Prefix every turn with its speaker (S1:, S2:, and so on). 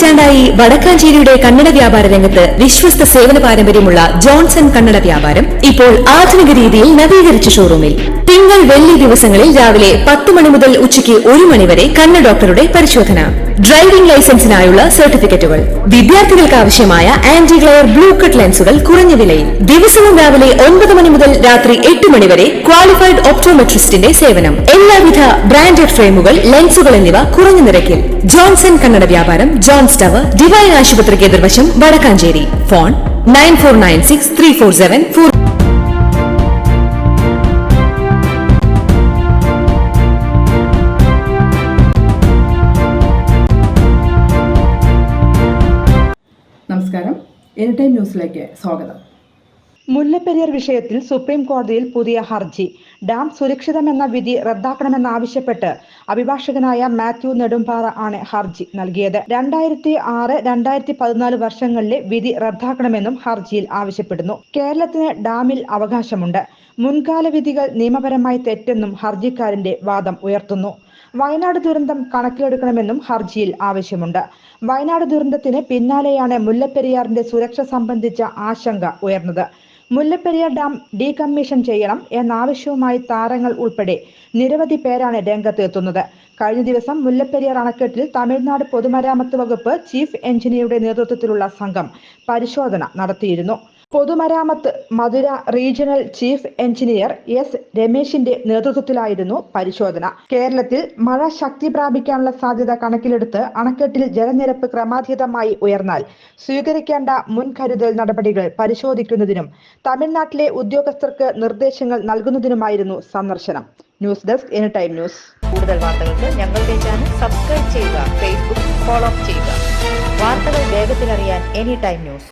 S1: പതിറ്റാണ്ടായി വടക്കാഞ്ചേരിയുടെ കന്നഡ വ്യാപാര രംഗത്ത് വിശ്വസ്ത സേവന പാരമ്പര്യമുള്ള ജോൺസൺ കന്നഡ വ്യാപാരം ഇപ്പോൾ ആധുനിക രീതിയിൽ നവീകരിച്ച ഷോറൂമിൽ തിങ്കൾ വെള്ളി ദിവസങ്ങളിൽ രാവിലെ 10 മണി മുതൽ ഉച്ചയ്ക്ക് 1 മണി വരെ കണ്ണ് ഡോക്ടറുടെ പരിശോധന, ഡ്രൈവിംഗ് ലൈസൻസിനായുള്ള സർട്ടിഫിക്കറ്റുകൾ, വിദ്യാർത്ഥികൾക്ക് ആവശ്യമായ ആന്റി ഗ്ലെയർ ബ്ലൂ കട്ട് ലെൻസുകൾ കുറഞ്ഞ വിലയിൽ, ദിവസവും രാവിലെ 9 മണി മുതൽ രാത്രി 8 മണി വരെ ക്വാളിഫൈഡ് ഒപ്റ്റോമെട്രിസ്റ്റിന്റെ സേവനം, എല്ലാവിധ ബ്രാൻഡഡ് ഫ്രെയിമുകൾ, ലെൻസുകൾ എന്നിവ കുറഞ്ഞ നിരക്കിൽ. ജോൺസൺ കന്നഡ വ്യാപാരം, ജോൺസ് ടവർ, ഡിവൈൻ ആശുപത്രിക്ക് എതിർവശം, വടക്കാഞ്ചേരി. ഫോൺ 94963474.
S2: നമസ്കാരം, എനി ടൈം ന്യൂസിലേക്ക് സ്വാഗതം.
S3: മുല്ലപ്പെരിയാർ വിഷയത്തിൽ സുപ്രീം കോടതിയിൽ പുതിയ ഹർജി. ഡാം സുരക്ഷിതമെന്ന വിധി റദ്ദാക്കണമെന്നാവശ്യപ്പെട്ട് അഭിഭാഷകനായ മാത്യു നെടുമ്പാറ ആണ് ഹർജി നൽകിയത്. 2006-2014 വർഷങ്ങളിലെ വിധി റദ്ദാക്കണമെന്നും ഹർജിയിൽ ആവശ്യപ്പെടുന്നു. കേരളത്തിന് ഡാമിൽ അവകാശമുണ്ട്. മുൻകാല വിധികൾ നിയമപരമായി തെറ്റെന്നും ഹർജിക്കാരന്റെ വാദം ഉയർത്തുന്നു. വയനാട് ദുരന്തം കണക്കിലെടുക്കണമെന്നും ഹർജിയിൽ ആവശ്യമുണ്ട്. വയനാട് ദുരന്തത്തിന് പിന്നാലെയാണ് മുല്ലപ്പെരിയാറിന്റെ സുരക്ഷ സംബന്ധിച്ച ആശങ്ക ഉയർന്നത്. മുല്ലപ്പെരിയാർ ഡാം ഡീകമ്മീഷൻ ചെയ്യണം എന്നാവശ്യവുമായി താരങ്ങൾ ഉൾപ്പെടെ നിരവധി പേരാണ് രംഗത്ത് എത്തുന്നത്. കഴിഞ്ഞ ദിവസം മുല്ലപ്പെരിയാർ അണക്കെട്ടിൽ തമിഴ്നാട് പൊതുമരാമത്ത് വകുപ്പ് ചീഫ് എഞ്ചിനീയറുടെ നേതൃത്വത്തിലുള്ള സംഘം പരിശോധന നടത്തിയിരുന്നു. പൊതുമരാമത്ത് മധുര റീജിയണൽ ചീഫ് എഞ്ചിനീയർ എസ് രമേശിന്റെ നേതൃത്വത്തിലായിരുന്നു പരിശോധന. കേരളത്തിൽ മഴ ശക്തി പ്രാപിക്കാനുള്ള സാധ്യത കണക്കിലെടുത്ത് അണക്കെട്ടിൽ ജലനിരപ്പ് ക്രമാതീതമായി ഉയർന്നാൽ സ്വീകരിക്കേണ്ട മുൻകരുതൽ നടപടികൾ പരിശോധിക്കുന്നതിനും തമിഴ്നാട്ടിലെ ഉദ്യോഗസ്ഥർക്ക് നിർദ്ദേശങ്ങൾ നൽകുന്നതിനുമായിരുന്നു സന്ദർശനം. News desk any time news.
S4: കൂടുതൽ വാർത്തകൾക്ക് ഞങ്ങളുടെ ചാനൽ സബ്സ്ക്രൈബ് ചെയ്യുക, ഫേസ്ബുക്ക് ഫോളോ ചെയ്യുക. വാർത്തകൾ വേഗത്തിലറിയാൻ എനി ടൈം ന്യൂസ്.